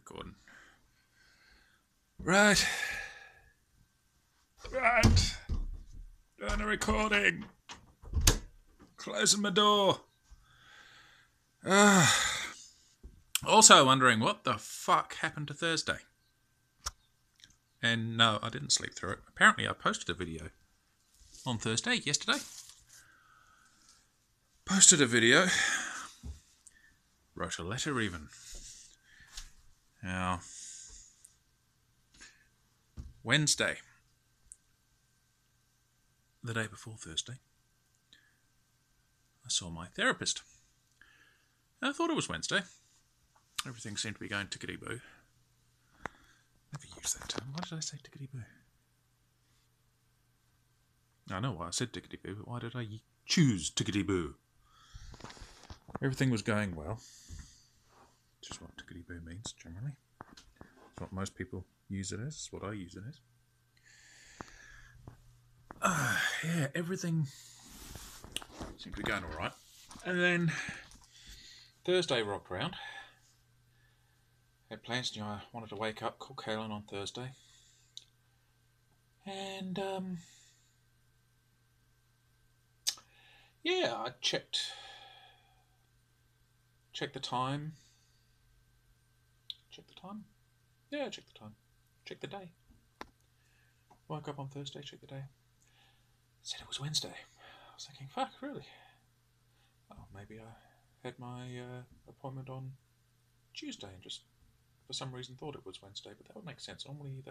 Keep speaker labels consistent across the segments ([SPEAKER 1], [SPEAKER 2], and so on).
[SPEAKER 1] recording. Right. Doing a recording. Closing my door. Also wondering what the fuck happened to Thursday. And no, I didn't sleep through it. Apparently I posted a video on Thursday, yesterday. Posted a video. Wrote a letter even. Now, Wednesday, the day before Thursday, I saw my therapist. I thought it was Wednesday. Everything seemed to be going tickety-boo. Never use that term. Why did I say tickety-boo? I know why I said tickety-boo, but why did I choose tickety-boo? Everything was going well. Which is what tickety-boo means, generally. It's what most people use it as. It's what I use it as. Yeah, everything seemed to be going alright. And then Thursday rocked around. Had plans, I wanted to wake up, call Kaylin on Thursday. And, yeah, I checked the time. Check the time? Yeah, check the time. Check the day. Woke up on Thursday, checked the day. Said it was Wednesday. I was thinking, fuck, really? Oh, maybe I had my appointment on Tuesday and just for some reason thought it was Wednesday, but that would make sense. Normally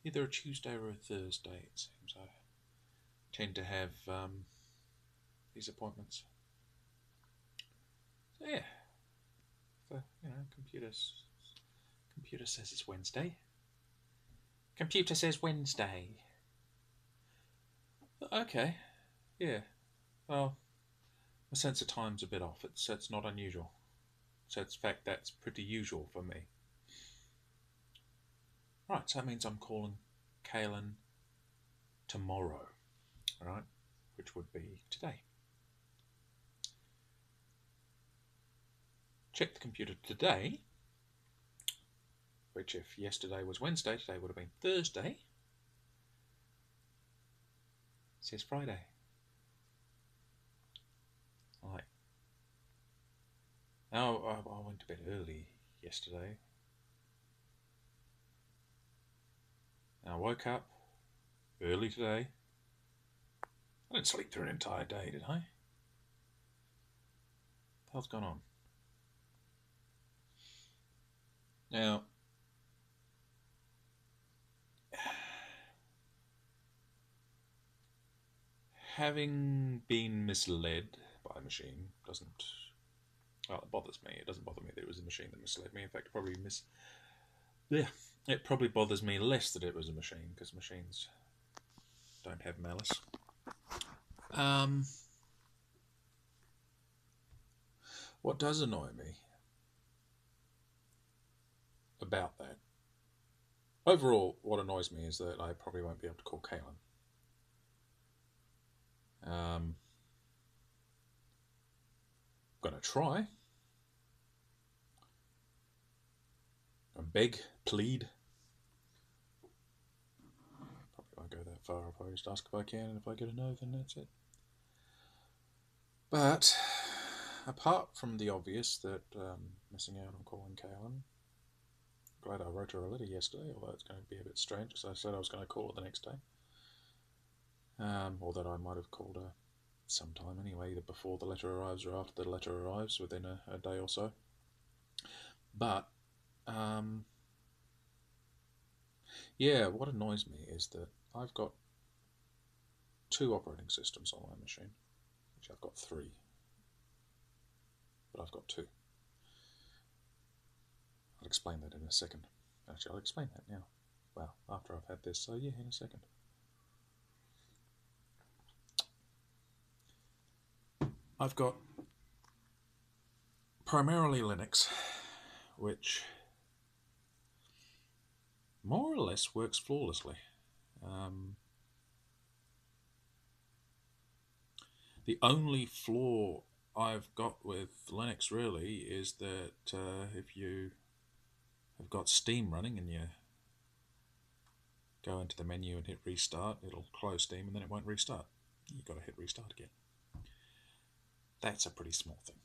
[SPEAKER 1] either a Tuesday or a Thursday, it seems. I tend to have these appointments. So yeah, the computer says it's Wednesday. Computer says Wednesday. Okay, yeah. Well, my sense of time's a bit off. It's not unusual. So in fact, that's pretty usual for me. Right, so that means I'm calling Kaylin tomorrow, right? Which would be today. Check the computer today, which if yesterday was Wednesday, today would have been Thursday. It says Friday. Right. Now, I went to bed early yesterday. And I woke up early today. I didn't sleep through an entire day, did I? What the hell's gone on? Now, having been misled by a machine doesn't... Well, it bothers me. It doesn't bother me that it was a machine that misled me. In fact, it probably bothers me less that it was a machine, because machines don't have malice. What does annoy me about that, overall, what annoys me is that I probably won't be able to call Kaylin. I'm going to try. I beg, plead. Probably won't go that far. I'll probably just ask if I can, and if I get a no, then that's it. But apart from the obvious that missing out on calling Kaylin, glad I wrote her a letter yesterday, although it's going to be a bit strange, because I said I was going to call her the next day. Or that I might have called her sometime anyway, either before the letter arrives or after the letter arrives, within a day or so. But, yeah, what annoys me is that I've got 2 operating systems on my machine. Actually, I've got 3. But I've got 2. I'll explain that in a second. Actually, I'll explain that now. Well, after I've had this, so yeah, in a second. I've got primarily Linux, which more or less works flawlessly. The only flaw I've got with Linux really is that if you have got Steam running and you go into the menu and hit restart, it'll close Steam and then it won't restart. You've got to hit restart again. That's a pretty small thing.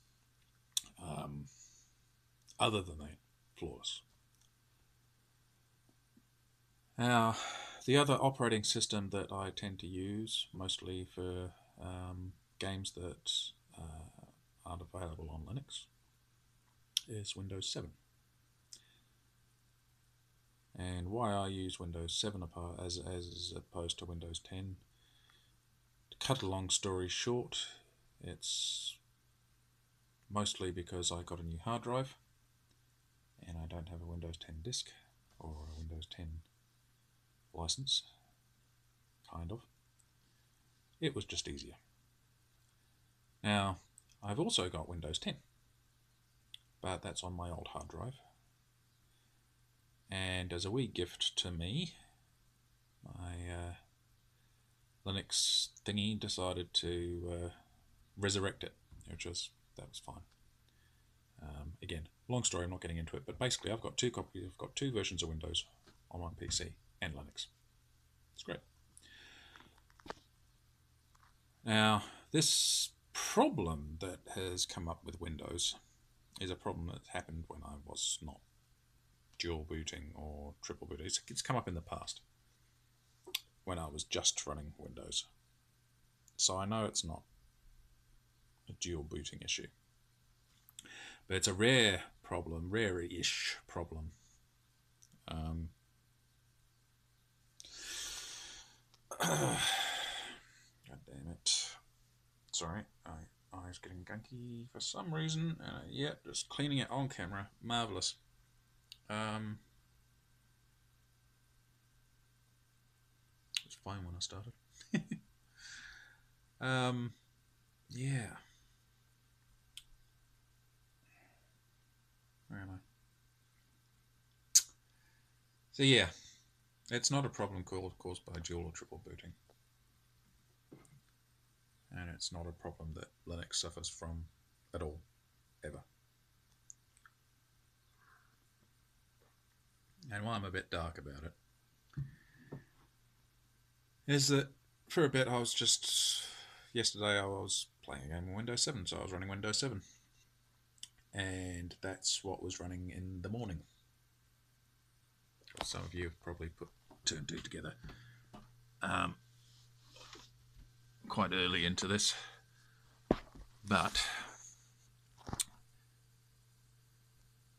[SPEAKER 1] Other than that, flawless. Now, the other operating system that I tend to use, mostly for games that aren't available on Linux, is Windows 7. And why I use Windows 7 as opposed to Windows 10, to cut a long story short, it's mostly because I got a new hard drive and I don't have a Windows 10 disk or a Windows 10 license, kind of. It was just easier. Now, I've also got Windows 10, but that's on my old hard drive. And as a wee gift to me, my Linux thingy decided to resurrect it, that was fine. Again, long story, I'm not getting into it, but basically I've got two versions of Windows on my PC and Linux. It's great. Now, this problem that has come up with Windows is a problem that happened when I was not dual booting or triple booting. It's come up in the past when I was just running Windows. So I know it's not a dual booting issue. But it's a rare problem, rare-ish problem. God damn it. Sorry, my eye's getting gunky for some reason. Yeah, just cleaning it on camera. Marvellous. It was fine when I started. Yeah. Where am I? So yeah, it's not a problem caused by dual or triple booting. And it's not a problem that Linux suffers from at all, ever. And why I'm a bit dark about it is that for a bit yesterday I was playing a game on Windows 7, so I was running Windows 7. And that's what was running in the morning. Some of you have probably put 2 and 2 together quite early into this, but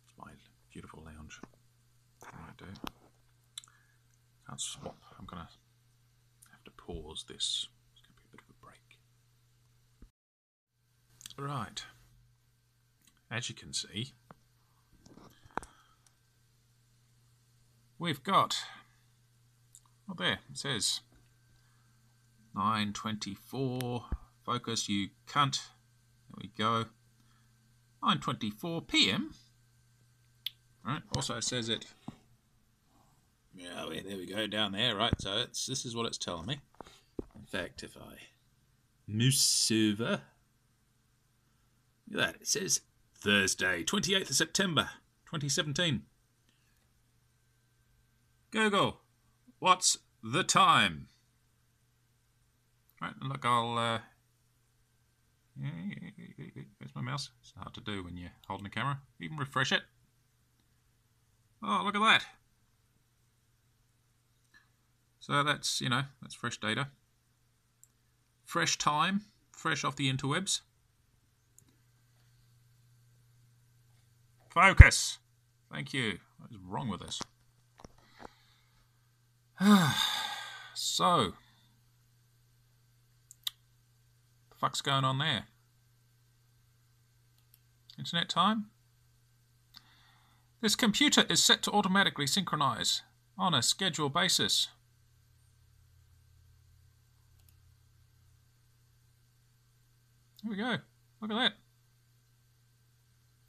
[SPEAKER 1] it's my beautiful lounge. What do I do? Can't swap. I'm going to have to pause this. It's going to be a bit of a break. Right. As you can see, we've got, well, there it says 9:24. Focus, you cunt. There we go. 9:24 p.m. Right. Also says it. Yeah, there we go down there. Right. So this is what it's telling me. In fact, if I mouse over, look at that. It says Thursday, 28th of September, 2017. Google, what's the time? Right, and look, I'll... where's my mouse? It's hard to do when you're holding a camera. Even refresh it. Oh, look at that. So that's, that's fresh data. Fresh time, fresh off the interwebs. Focus. Thank you. What is wrong with this? So, the fuck's going on there? Internet time? This computer is set to automatically synchronize on a schedule basis. Here we go. Look at that.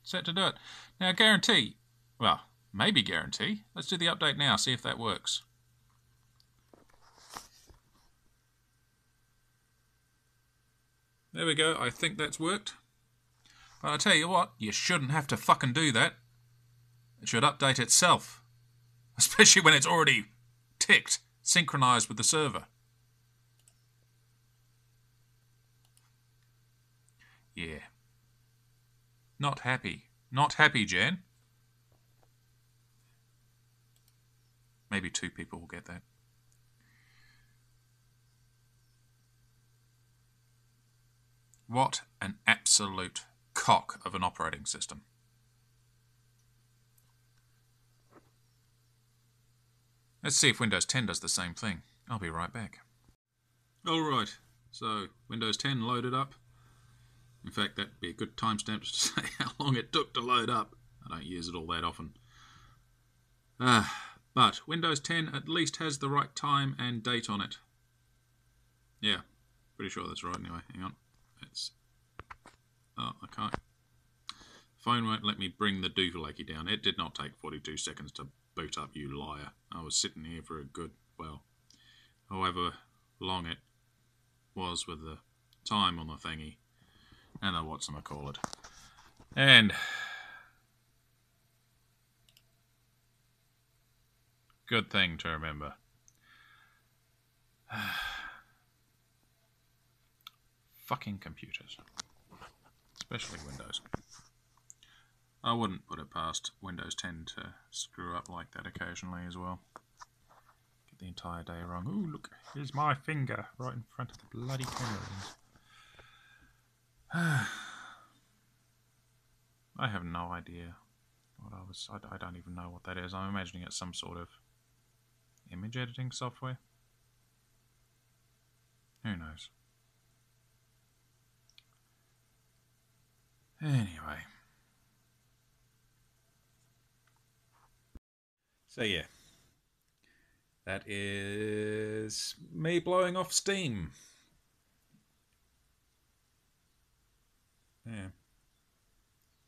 [SPEAKER 1] Set to do it. Now, guarantee. Well, maybe guarantee. Let's do the update now, see if that works. There we go. I think that's worked. But I tell you what, you shouldn't have to fucking do that. It should update itself, especially when it's already ticked, synchronized with the server. Yeah. Not happy. Not happy, Jen. Maybe 2 people will get that. What an absolute cock of an operating system. Let's see if Windows 10 does the same thing. I'll be right back. Alright, so Windows 10 loaded up. In fact, that'd be a good timestamp to say how long it took to load up. I don't use it all that often. But Windows 10 at least has the right time and date on it. Yeah, pretty sure that's right anyway. Hang on. Oh, I can't. Phone won't let me bring the doohickey down. It did not take 42 seconds to boot up, you liar. I was sitting here for a good, well, however long it was with the time on the thingy. And the whatchamacallit. And good thing to remember. Fucking computers. Especially Windows. I wouldn't put it past Windows 10 to screw up like that occasionally as well. Get the entire day wrong. Ooh, look, here's my finger right in front of the bloody camera lens. I have no idea what I don't even know what that is. I'm imagining it's some sort of image editing software. Who knows? Anyway. So yeah. That is me blowing off steam. Yeah.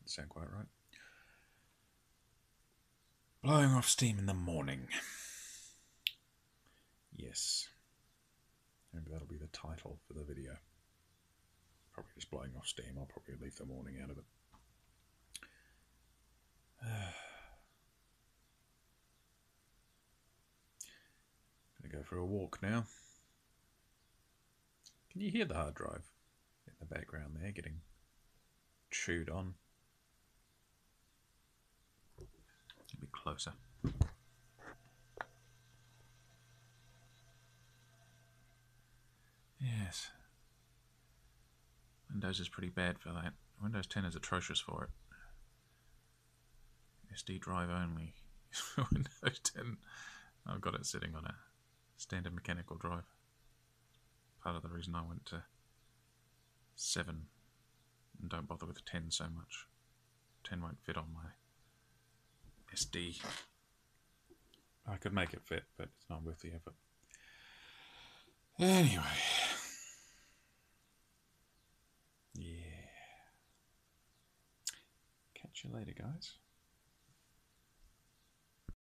[SPEAKER 1] Doesn't sound quite right. Blowing off steam in the morning. Yes. Maybe that'll be the title for the video. Probably just blowing off steam. I'll probably leave the morning out of it. Gonna go for a walk now. Can you hear the hard drive in the background there getting chewed on? A bit closer. Yes. Windows is pretty bad for that. Windows 10 is atrocious for it. SD drive only. Windows 10. I've got it sitting on a standard mechanical drive. Part of the reason I went to 7 and don't bother with 10 so much. 10 won't fit on my SD. I could make it fit, but it's not worth the effort. Anyway. Yeah. Catch you later, guys.